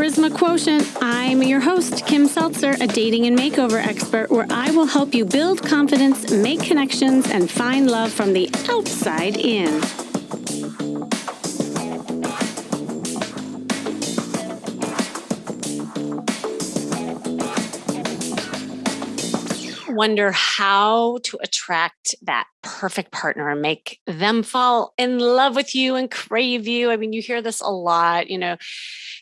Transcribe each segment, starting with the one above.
Charisma Quotient. I'm your host, Kim Seltzer, a dating and makeover expert, where I will help you build confidence, make connections, and find love from the outside in. Wonder how to attract that perfect partner and make them fall in love with you and crave you. I mean, you hear this a lot,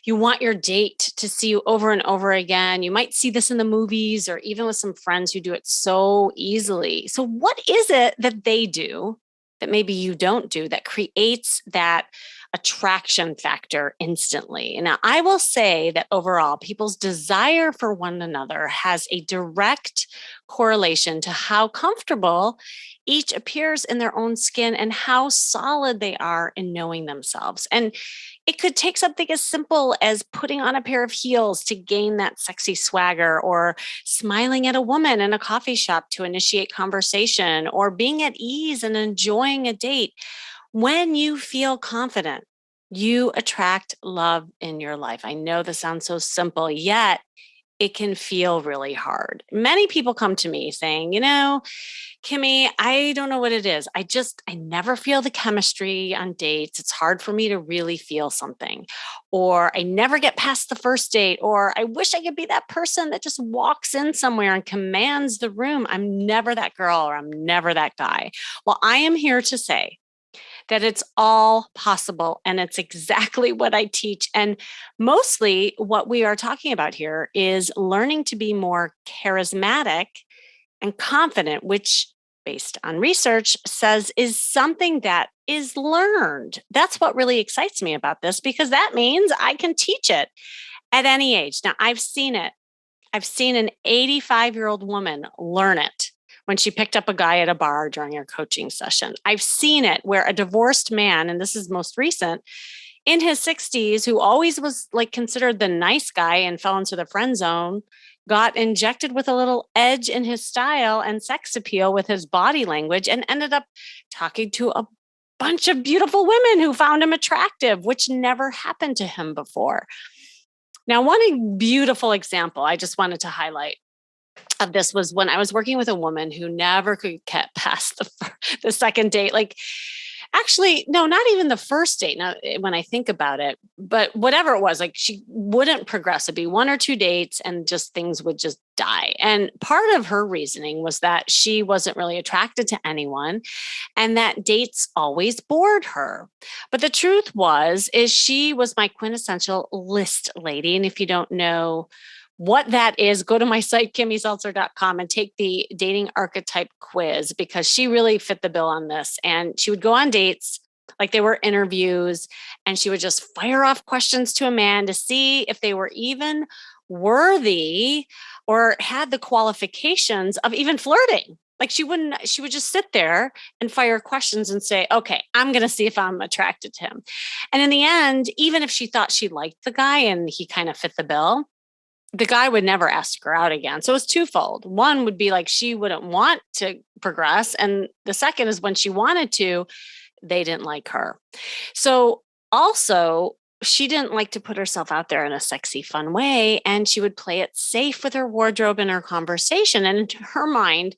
you want your date to see you over and over again. You might see this in the movies or even with some friends who do it so easily. So what is it that they do that maybe you don't do that creates that attraction factor instantly? Now, I will say that overall, people's desire for one another has a direct correlation to how comfortable each appears in their own skin and how solid they are in knowing themselves. And it could take something as simple as putting on a pair of heels to gain that sexy swagger, or smiling at a woman in a coffee shop to initiate conversation, or being at ease and enjoying a date. When you feel confident, you attract love in your life. I know this sounds so simple, yet it can feel really hard. Many people come to me saying, Kimmy, I don't know what it is. I never feel the chemistry on dates. It's hard for me to really feel something. Or I never get past the first date. Or I wish I could be that person that just walks in somewhere and commands the room. I'm never that girl, or I'm never that guy. Well, I am here to say that it's all possible, and it's exactly what I teach. And mostly what we are talking about here is learning to be more charismatic and confident, which, based on research, says is something that is learned. That's what really excites me about this, because that means I can teach it at any age. Now, I've seen it. I've seen an 85-year-old woman learn it when she picked up a guy at a bar during her coaching session. I've seen it where a divorced man, and this is most recent, in his 60s, who always was considered the nice guy and fell into the friend zone, got injected with a little edge in his style and sex appeal with his body language, and ended up talking to a bunch of beautiful women who found him attractive, which never happened to him before. Now, one beautiful example I just wanted to highlight of this was when I was working with a woman who never could get past the second date. Actually, no, not even the first date. Now, when I think about it, but whatever it was, she wouldn't progress. It'd be one or two dates and just things would just die. And part of her reasoning was that she wasn't really attracted to anyone and that dates always bored her. But the truth is she was my quintessential list lady. And if you don't know what that is, go to my site, kimmyseltzer.com, and take the dating archetype quiz, because she really fit the bill on this. And she would go on dates like they were interviews, and she would just fire off questions to a man to see if they were even worthy or had the qualifications of even flirting. She would just sit there and fire questions and say, okay, I'm going to see if I'm attracted to him. And in the end, even if she thought she liked the guy and he kind of fit the bill, the guy would never ask her out again. So it's twofold. One would be she wouldn't want to progress. And the second is when she wanted to, they didn't like her. So also, she didn't like to put herself out there in a sexy, fun way. And she would play it safe with her wardrobe and her conversation. And in her mind,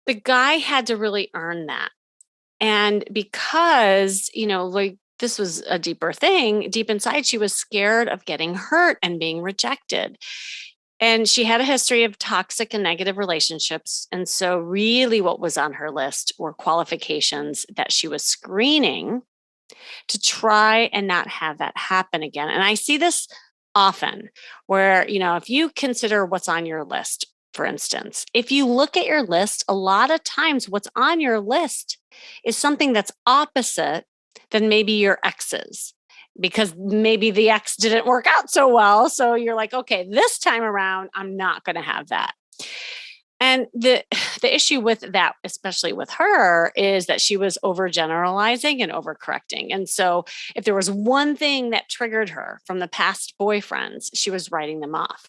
the guy had to really earn that. And because, this was a deeper thing. Deep inside, she was scared of getting hurt and being rejected. And she had a history of toxic and negative relationships. And so really what was on her list were qualifications that she was screening to try and not have that happen again. And I see this often where, if you consider what's on your list, for instance, if you look at your list, a lot of times what's on your list is something that's opposite than maybe your ex's, because maybe the ex didn't work out so well. So you're like, okay, this time around, I'm not going to have that. And the issue with that, especially with her, is that she was overgeneralizing and overcorrecting. And so if there was one thing that triggered her from the past boyfriends, she was writing them off.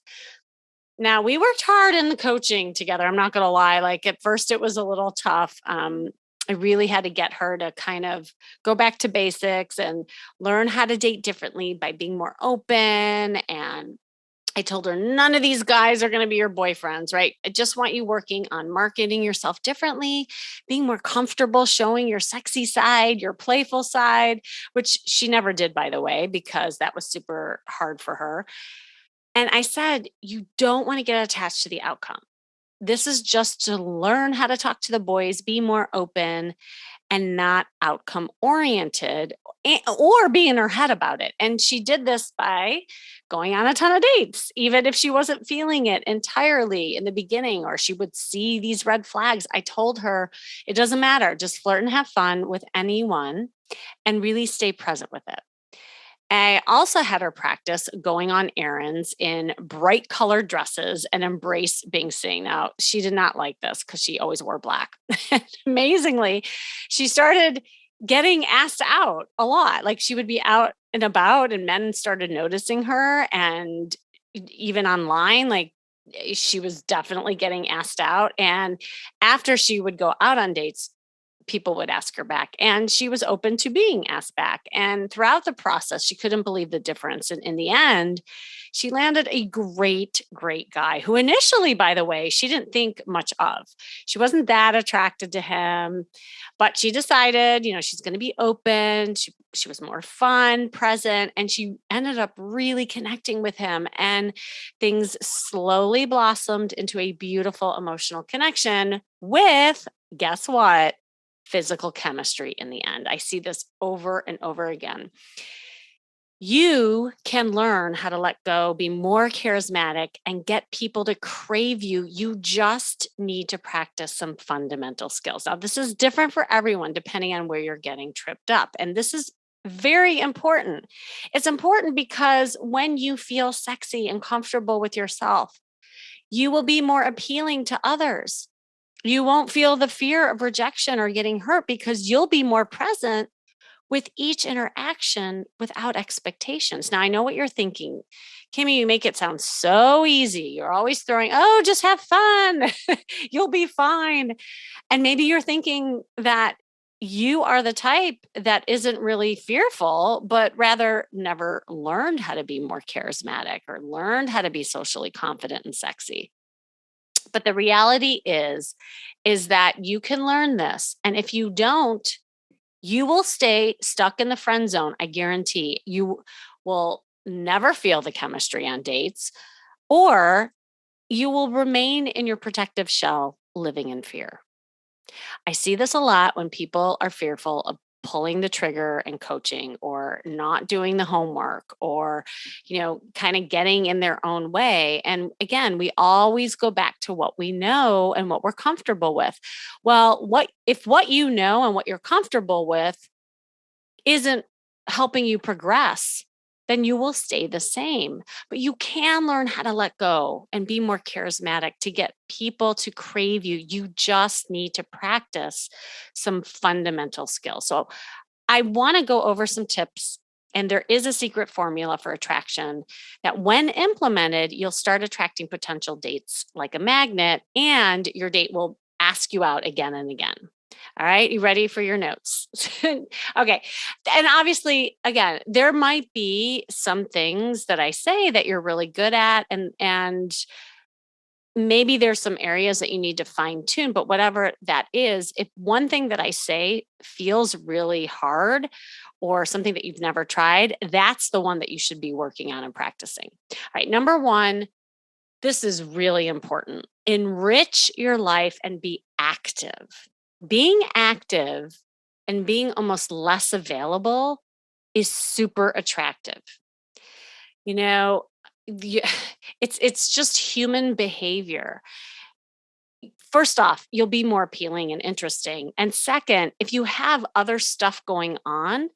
Now, we worked hard in the coaching together. I'm not going to lie. At first it was a little tough. I really had to get her to kind of go back to basics and learn how to date differently by being more open. And I told her, none of these guys are going to be your boyfriends, right? I just want you working on marketing yourself differently, being more comfortable showing your sexy side, your playful side, which she never did, by the way, because that was super hard for her. And I said, you don't want to get attached to the outcome. This is just to learn how to talk to the boys, be more open, and not outcome oriented or be in her head about it. And she did this by going on a ton of dates, even if she wasn't feeling it entirely in the beginning, or she would see these red flags. I told her it doesn't matter, just flirt and have fun with anyone and really stay present with it. I also had her practice going on errands in bright colored dresses and embrace being seen. Now, she did not like this because she always wore black. Amazingly, she started getting asked out a lot. Like she would be out and about, and men started noticing her. And even online, like she was definitely getting asked out. And after she would go out on dates, people would ask her back, and she was open to being asked back. And throughout the process, she couldn't believe the difference. And in the end, she landed a great guy who initially, by the way, she didn't think much of. She wasn't that attracted to him, but she decided, she's going to be open. She was more fun, present, and she ended up really connecting with him. And things slowly blossomed into a beautiful emotional connection with, guess what? Physical chemistry in the end. I see this over and over again. You can learn how to let go, be more charismatic, and get people to crave you. You just need to practice some fundamental skills. Now, this is different for everyone depending on where you're getting tripped up. And this is very important. It's important because when you feel sexy and comfortable with yourself, you will be more appealing to others. You won't feel the fear of rejection or getting hurt because you'll be more present with each interaction without expectations. Now, I know what you're thinking. Kimmy, you make it sound so easy. You're always throwing, oh, just have fun. You'll be fine. And maybe you're thinking that you are the type that isn't really fearful, but rather never learned how to be more charismatic or learned how to be socially confident and sexy. But the reality is that you can learn this. And if you don't, you will stay stuck in the friend zone. I guarantee you will never feel the chemistry on dates, or you will remain in your protective shell living in fear. I see this a lot when people are fearful of pulling the trigger and coaching or not doing the homework or kind of getting in their own way. And again, we always go back to what we know and what we're comfortable with. Well, what you know and what you're comfortable with isn't helping you progress, then you will stay the same. But you can learn how to let go and be more charismatic to get people to crave you. You just need to practice some fundamental skills. So I want to go over some tips. And there is a secret formula for attraction that when implemented, you'll start attracting potential dates like a magnet, and your date will ask you out again and again. All right, you ready for your notes? Okay. And obviously, again, there might be some things that I say that you're really good at, and maybe there's some areas that you need to fine tune, but whatever that is, if one thing that I say feels really hard or something that you've never tried, that's the one that you should be working on and practicing. All right, number 1, this is really important. Enrich your life and be active. Being active and being almost less available is super attractive. You know, y- it's just human behavior. First off, you'll be more appealing and interesting. And second, if you have other stuff going on,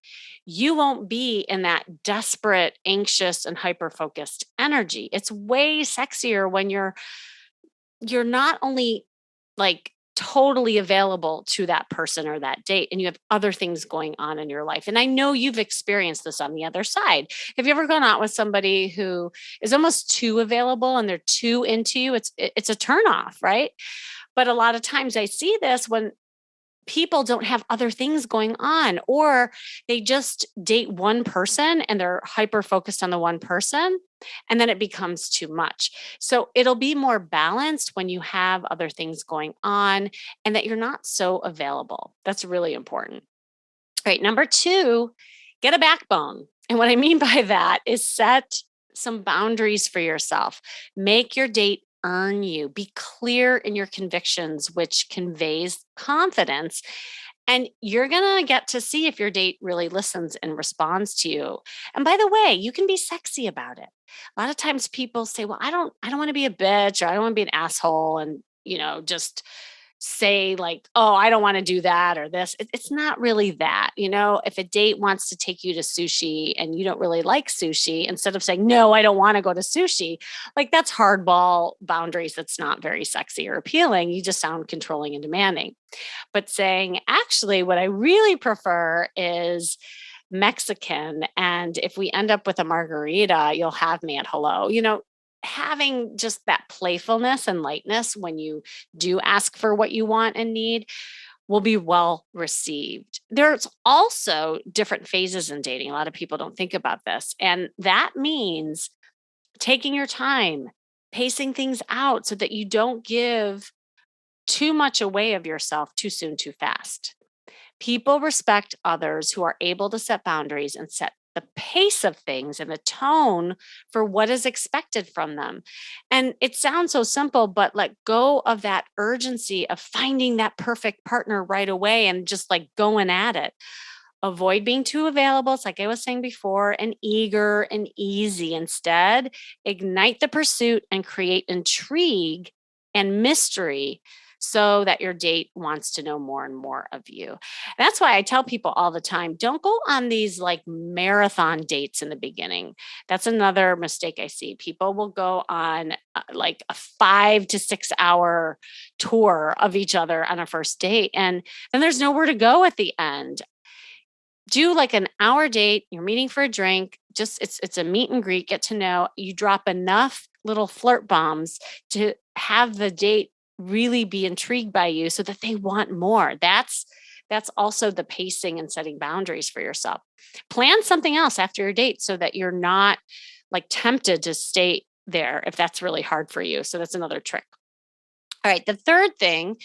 you won't be in that desperate, anxious, and hyper focused energy. It's way sexier when you're not only like totally available to that person or that date, and you have other things going on in your life. And I know you've experienced this on the other side. Have you ever gone out with somebody who is almost too available and they're too into you? It's a turnoff, right? But a lot of times I see this when people don't have other things going on, or they just date one person and they're hyper focused on the one person, and then it becomes too much. So it'll be more balanced when you have other things going on and that you're not so available. That's really important. All right, number 2, get a backbone. And what I mean by that is set some boundaries for yourself. Make your date earn you. Be clear in your convictions, which conveys confidence. And you're going to get to see if your date really listens and responds to you. And by the way, you can be sexy about it. A lot of times people say, "Well, I don't want to be a bitch, or I don't want to be an asshole," and just say like, "Oh, I don't want to do that or this." It's not really that. If a date wants to take you to sushi and you don't really like sushi, instead of saying, "No, I don't want to go to sushi," like that's hardball boundaries. That's not very sexy or appealing. You just sound controlling and demanding. But saying, "Actually, what I really prefer is Mexican. And if we end up with a margarita, you'll have me at hello." Having just that playfulness and lightness when you do ask for what you want and need will be well received. There's also different phases in dating. A lot of people don't think about this. And that means taking your time, pacing things out so that you don't give too much away of yourself too soon, too fast. People respect others who are able to set boundaries and set the pace of things and the tone for what is expected from them. And it sounds so simple, but let go of that urgency of finding that perfect partner right away and just like going at it. Avoid being too available. It's like I was saying before, and eager and easy. Instead, ignite the pursuit and create intrigue and mystery so that your date wants to know more and more of you. That's why I tell people all the time, don't go on these like marathon dates in the beginning. That's another mistake I see. People will go on like a 5 to 6 hour tour of each other on a first date, and then there's nowhere to go at the end. Do like an hour date, you're meeting for a drink, just it's a meet and greet, get to know. You drop enough little flirt bombs to have the date really be intrigued by you so that they want more. That's also the pacing and setting boundaries for yourself. Plan something else after your date so that you're not like tempted to stay there if that's really hard for you. So that's another trick. All right, the third thing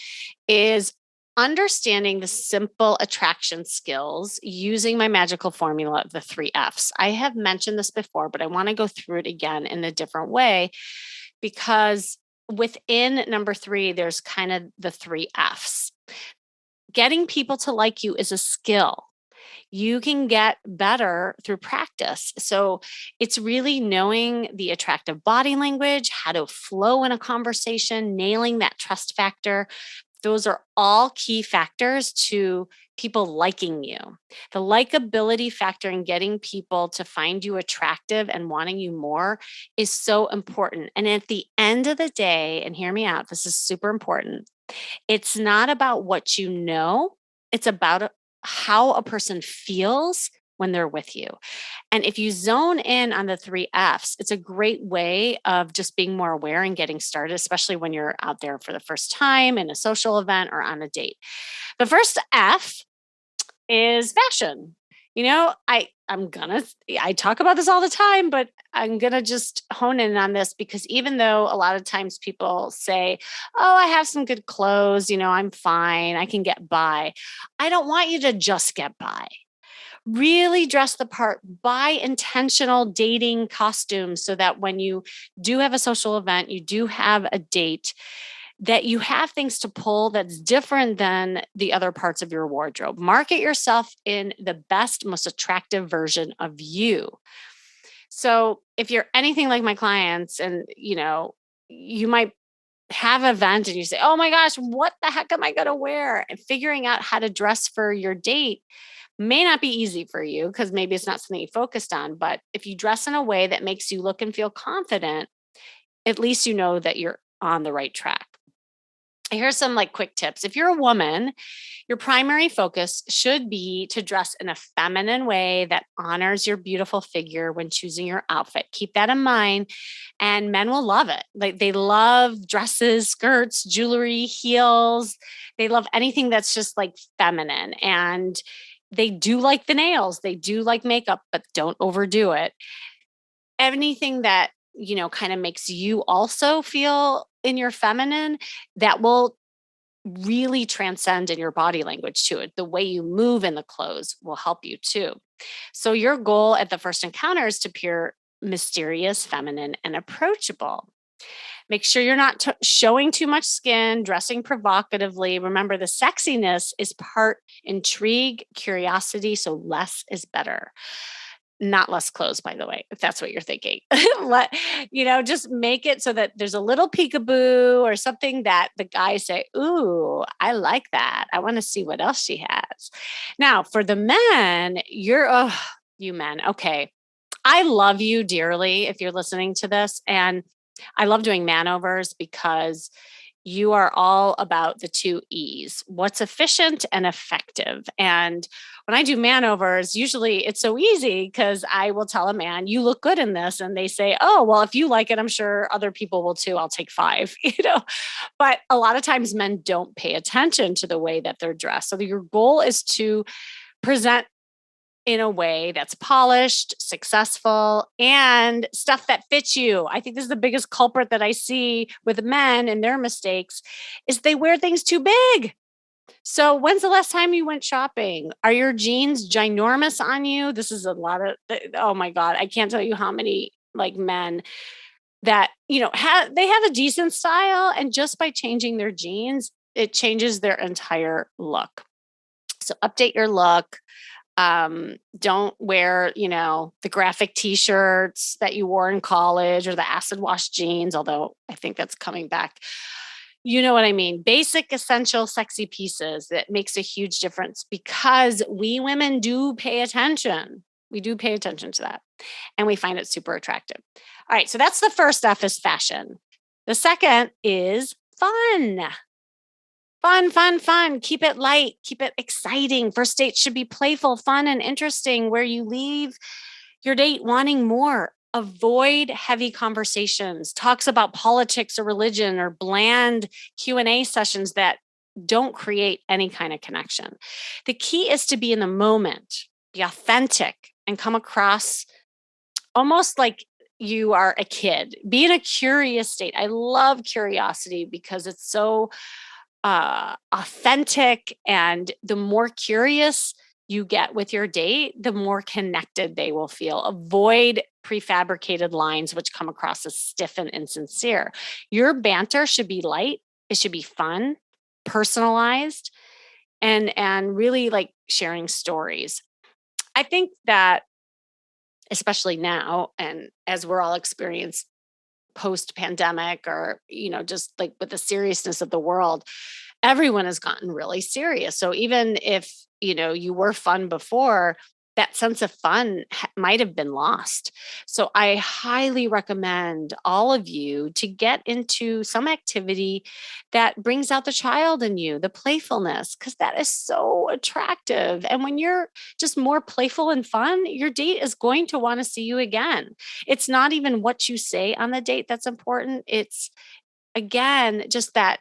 is understanding the simple attraction skills using my magical formula of the 3 F's. I have mentioned this before, but I want to go through it again in a different way because within number 3, there's kind of the 3 F's. Getting people to like you is a skill. You can get better through practice. So it's really knowing the attractive body language, how to flow in a conversation, nailing that trust factor. Those are all key factors to people liking you. The likability factor in getting people to find you attractive and wanting you more is so important. And at the end of the day, and hear me out, this is super important. It's not about what you know, it's about how a person feels when they're with you. And if you zone in on the 3 F's, it's a great way of just being more aware and getting started, especially when you're out there for the first time in a social event or on a date. The first F is fashion. I talk about this all the time, but I'm gonna just hone in on this because even though a lot of times people say, "Oh, I have some good clothes, I'm fine, I can get by." I don't want you to just get by. Really dress the part, buy intentional dating costumes so that when you do have a social event, you do have a date, that you have things to pull that's different than the other parts of your wardrobe. Market yourself in the best, most attractive version of you. So if you're anything like my clients and you might have an event and you say, "Oh my gosh, what the heck am I going to wear?" And figuring out how to dress for your date may not be easy for you because maybe it's not something you focused on. But if you dress in a way that makes you look and feel confident, at least you know that you're on the right track. Here's some like quick tips. If you're a woman, your primary focus should be to dress in a feminine way that honors your beautiful figure when choosing your outfit. Keep that in mind, and men will love it. Like they love dresses, skirts, jewelry, heels. They love anything that's just like feminine, and they do like the nails. They do like makeup, but don't overdo it. Anything that, kind of makes you also feel in your feminine, that will really transcend in your body language to it. The way you move in the clothes will help you too. So your goal at the first encounter is to appear mysterious, feminine, and approachable. Make sure you're not showing too much skin, dressing provocatively. Remember, the sexiness is part intrigue, curiosity, so less is better. Not less clothes, by the way, if that's what you're thinking. Let, just make it so that there's a little peekaboo or something that the guys say, "Ooh, I like that. I want to see what else she has." Now, for the men, oh, you men, okay. I love you dearly if you're listening to this. And I love doing manovers because you are all about the two E's, what's efficient and effective. And when I do manovers, usually it's so easy because I will tell a man, you look good in this. And they say, oh, well, if you like it, I'm sure other people will too. I'll take five, But a lot of times men don't pay attention to the way that they're dressed. So your goal is to present in a way that's polished, successful, and stuff that fits you. I think this is the biggest culprit that I see with men and their mistakes is they wear things too big. So when's the last time you went shopping? Are your jeans ginormous on you? This is a lot of oh my god, I can't tell you how many like men that, they have a decent style, and just by changing their jeans, it changes their entire look. So update your look. Don't wear, the graphic t-shirts that you wore in college or the acid wash jeans, although I think that's coming back. You know what I mean? Basic, essential, sexy pieces that makes a huge difference because we women do pay attention. We do pay attention to that and we find it super attractive. All right. So that's the first F is fashion. The second is fun. Fun, fun, fun. Keep it light. Keep it exciting. First date should be playful, fun, and interesting, where you leave your date wanting more. Avoid heavy conversations, talks about politics or religion, or bland Q&A sessions that don't create any kind of connection. The key is to be in the moment, be authentic, and come across almost like you are a kid. Be in a curious state. I love curiosity because it's so authentic. And the more curious you get with your date, the more connected they will feel. Avoid prefabricated lines, which come across as stiff and insincere. Your banter should be light. It should be fun, personalized, and really like sharing stories. I think that especially now, and as we're all experiencing post pandemic, or just like with the seriousness of the world, everyone has gotten really serious. So even if, you were fun before, that sense of fun might have been lost. So I highly recommend all of you to get into some activity that brings out the child in you, the playfulness, because that is so attractive. And when you're just more playful and fun, your date is going to want to see you again. It's not even what you say on the date that's important. It's again just that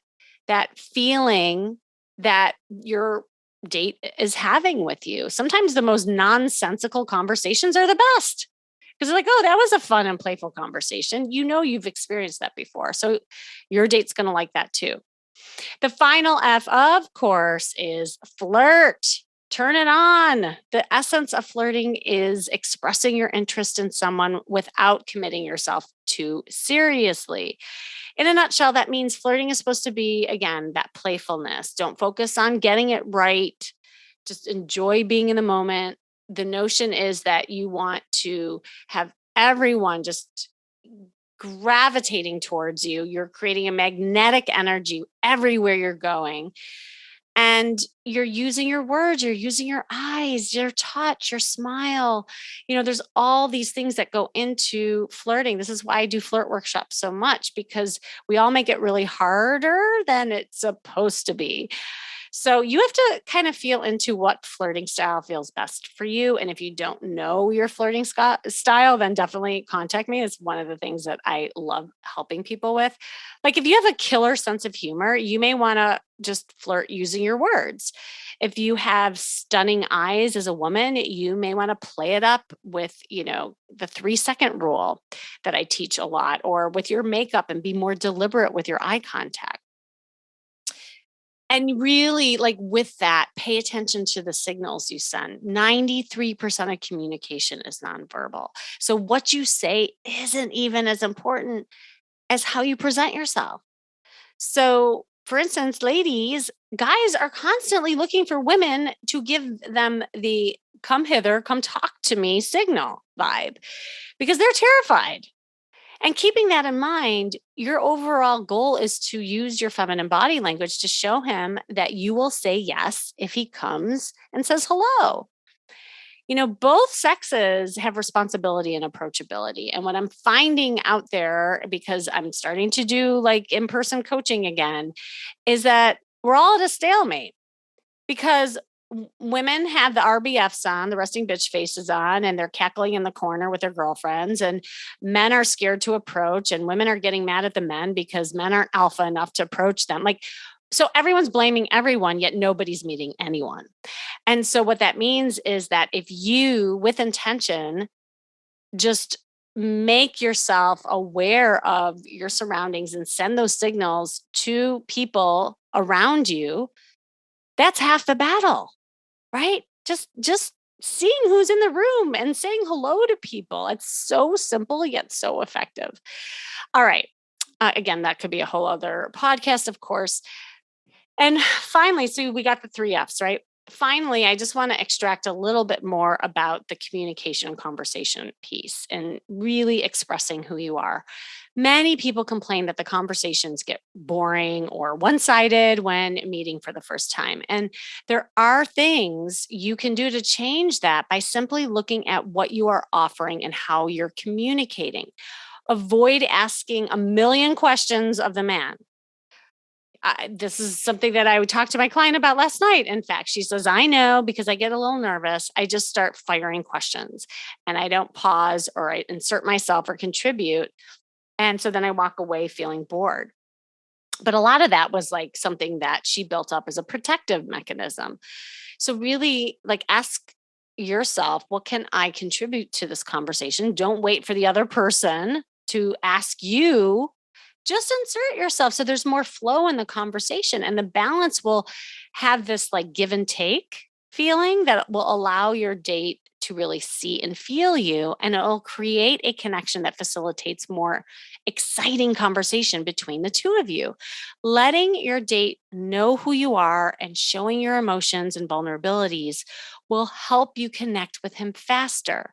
feeling that your date is having with you. Sometimes the most nonsensical conversations are the best because they're like, oh, that was a fun and playful conversation. You've experienced that before. So your date's going to like that too. The final F, of course, is flirt. Turn it on. The essence of flirting is expressing your interest in someone without committing yourself too seriously. In a nutshell, that means flirting is supposed to be, again, that playfulness. Don't focus on getting it right. Just enjoy being in the moment. The notion is that you want to have everyone just gravitating towards you. You're creating a magnetic energy everywhere you're going. And you're using your words, you're using your eyes, your touch, your smile. There's all these things that go into flirting. This is why I do flirt workshops so much, because we all make it really harder than it's supposed to be. So you have to kind of feel into what flirting style feels best for you. And if you don't know your flirting style, then definitely contact me. It's one of the things that I love helping people with. Like if you have a killer sense of humor, you may want to just flirt using your words. If you have stunning eyes as a woman, you may want to play it up with, the 3-second rule that I teach a lot, or with your makeup and be more deliberate with your eye contact. And really, like with that, pay attention to the signals you send. 93% of communication is nonverbal. So, what you say isn't even as important as how you present yourself. So, for instance, ladies, guys are constantly looking for women to give them the come hither, come talk to me signal vibe because they're terrified. And keeping that in mind, your overall goal is to use your feminine body language to show him that you will say yes if he comes and says hello. Both sexes have responsibility and approachability. And what I'm finding out there, because I'm starting to do like in person coaching again, is that we're all at a stalemate because women have the RBFs on, the resting bitch faces on, and they're cackling in the corner with their girlfriends. And men are scared to approach, and women are getting mad at the men because men aren't alpha enough to approach them. So everyone's blaming everyone, yet nobody's meeting anyone. And so what that means is that if you, with intention, just make yourself aware of your surroundings and send those signals to people around you, that's half the battle, right? Just seeing who's in the room and saying hello to people. It's so simple yet so effective. All right. Again, that could be a whole other podcast, of course. And finally, so we got the 3 F's, right? Finally, I just want to extract a little bit more about the communication and conversation piece and really expressing who you are. Many people complain that the conversations get boring or one sided when meeting for the first time. And there are things you can do to change that by simply looking at what you are offering and how you're communicating. Avoid asking a million questions of the man. This is something that I would talk to my client about last night. In fact, she says, I know because I get a little nervous. I just start firing questions and I don't pause or I insert myself or contribute. And so then I walk away feeling bored. But a lot of that was like something that she built up as a protective mechanism. So really like ask yourself, what can I contribute to this conversation? Don't wait for the other person to ask you, just insert yourself so there's more flow in the conversation and the balance will have this like give and take feeling that will allow your date to really see and feel you, and it'll create a connection that facilitates more exciting conversation between the two of you. Letting your date know who you are and showing your emotions and vulnerabilities will help you connect with him faster.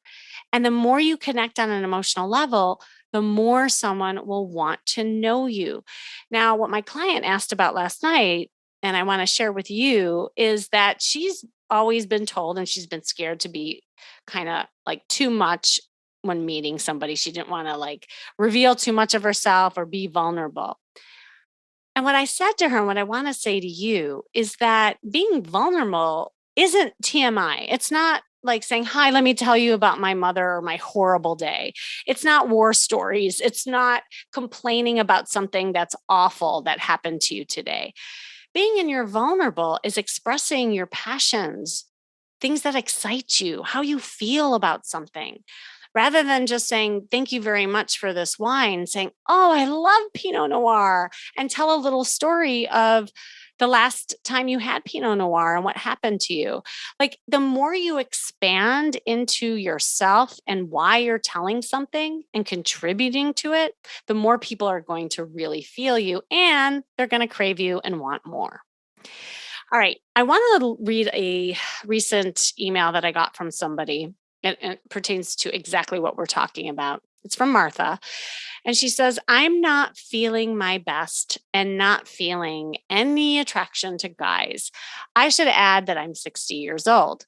And the more you connect on an emotional level, the more someone will want to know you. Now, what my client asked about last night, and I want to share with you, is that she's always been told and she's been scared to be kind of like too much when meeting somebody. She didn't want to like reveal too much of herself or be vulnerable. And what I said to her, and what I want to say to you is that being vulnerable isn't TMI. It's not like saying, hi, let me tell you about my mother or my horrible day. It's not war stories. It's not complaining about something that's awful that happened to you today. Being in your vulnerable is expressing your passions, things that excite you, how you feel about something. Rather than just saying, thank you very much for this wine, saying, oh, I love Pinot Noir, and tell a little story of the last time you had Pinot Noir and what happened to you. Like the more you expand into yourself and why you're telling something and contributing to it, the more people are going to really feel you and they're going to crave you and want more. All right. I want to read a recent email that I got from somebody. It pertains to exactly what we're talking about. It's from Martha. And she says, I'm not feeling my best and not feeling any attraction to guys. I should add that I'm 60 years old.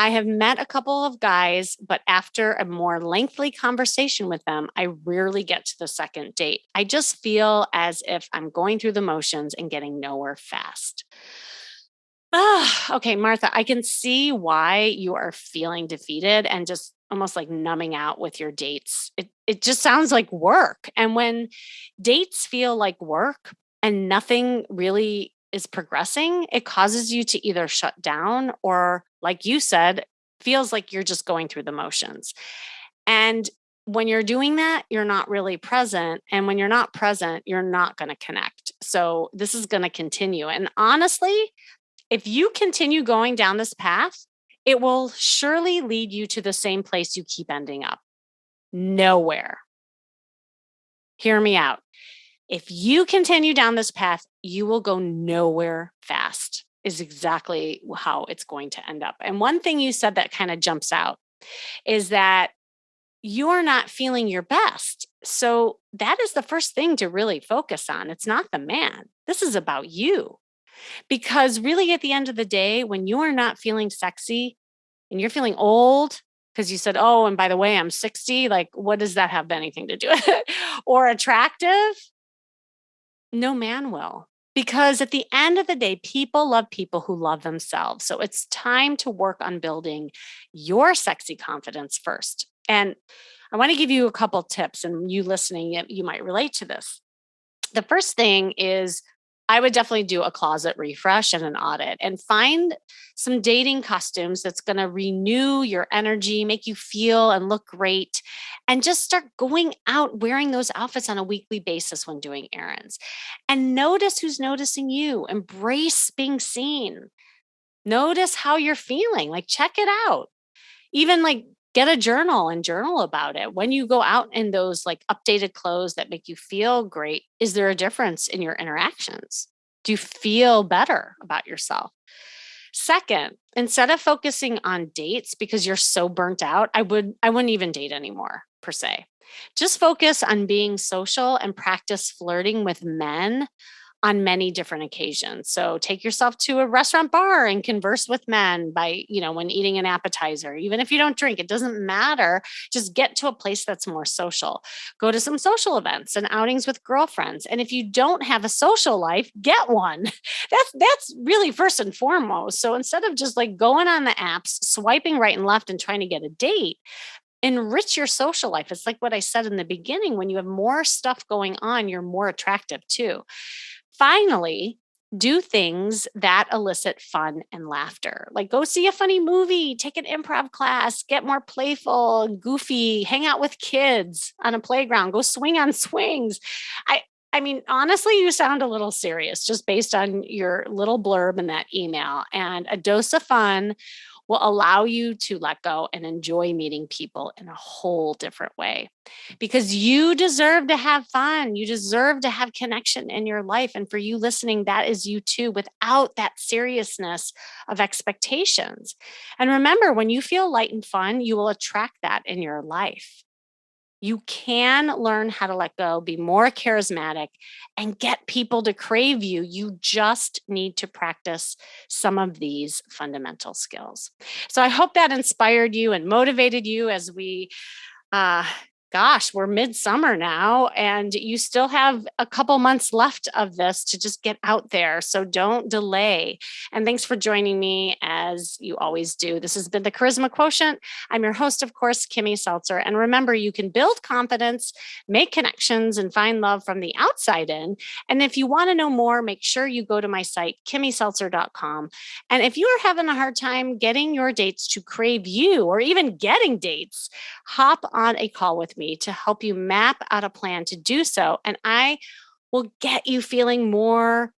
I have met a couple of guys, but after a more lengthy conversation with them, I rarely get to the second date. I just feel as if I'm going through the motions and getting nowhere fast. Okay, Martha, I can see why you are feeling defeated and just almost like numbing out with your dates. It just sounds like work. And when dates feel like work and nothing really is progressing, it causes you to either shut down or, like you said, feels like you're just going through the motions. And when you're doing that, you're not really present. And when you're not present, you're not going to connect. So this is going to continue. And honestly, if you continue going down this path, it will surely lead you to the same place you keep ending up nowhere. Hear me out. If you continue down this path, you will go nowhere fast, is exactly how it's going to end up. And one thing you said that kind of jumps out is that you're not feeling your best. So that is the first thing to really focus on. It's not the man. This is about you. Because really, at the end of the day, when you are not feeling sexy and you're feeling old, because you said, oh, and by the way, I'm 60, like, what does that have anything to do with it? Or attractive? No man will. Because at the end of the day, people love people who love themselves. So it's time to work on building your sexy confidence first. And I want to give you a couple tips, and you listening, you might relate to this. The first thing is I would definitely do a closet refresh and an audit and find some dating costumes that's going to renew your energy, make you feel and look great, and just start going out wearing those outfits on a weekly basis when doing errands. And notice who's noticing you. Embrace being seen. Notice how you're feeling. Like, check it out. Even like get a journal and journal about it. When you go out in those like updated clothes that make you feel great, is there a difference in your interactions? Do you feel better about yourself? Second, instead of focusing on dates because you're so burnt out, I wouldn't even date anymore per se. Just focus on being social and practice flirting with men on many different occasions. So take yourself to a restaurant bar and converse with men by, when eating an appetizer. Even if you don't drink, it doesn't matter. Just get to a place that's more social. Go to some social events and outings with girlfriends. And if you don't have a social life, get one. That's really first and foremost. So instead of just like going on the apps, swiping right and left and trying to get a date, enrich your social life. It's like what I said in the beginning, when you have more stuff going on, you're more attractive too. Finally, do things that elicit fun and laughter. Like go see a funny movie, take an improv class, get more playful and goofy, hang out with kids on a playground, go swing on swings. I I mean, honestly, you sound a little serious just based on your little blurb in that email. And a dose of fun will allow you to let go and enjoy meeting people in a whole different way because you deserve to have fun. You deserve to have connection in your life. And for you listening, that is you too, without that seriousness of expectations. And remember, when you feel light and fun, you will attract that in your life. You can learn how to let go, be more charismatic, and get people to crave you. You just need to practice some of these fundamental skills. So I hope that inspired you and motivated you as we uh, we're midsummer now, and you still have a couple months left of this to just get out there. So don't delay. And thanks for joining me as you always do. This has been the Charisma Quotient. I'm your host, of course, Kimmy Seltzer. And remember, you can build confidence, make connections, and find love from the outside in. And if you want to know more, make sure you go to my site, kimmyseltzer.com. And if you are having a hard time getting your dates to crave you or even getting dates, hop on a call with me to help you map out a plan to do so. And I will get you feeling more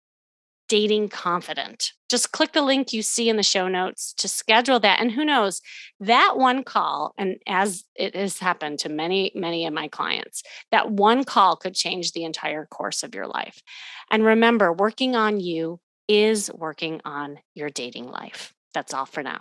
dating confident. Just click the link you see in the show notes to schedule that. And who knows, that one call, and as it has happened to many, many of my clients, that one call could change the entire course of your life. And remember, working on you is working on your dating life. That's all for now.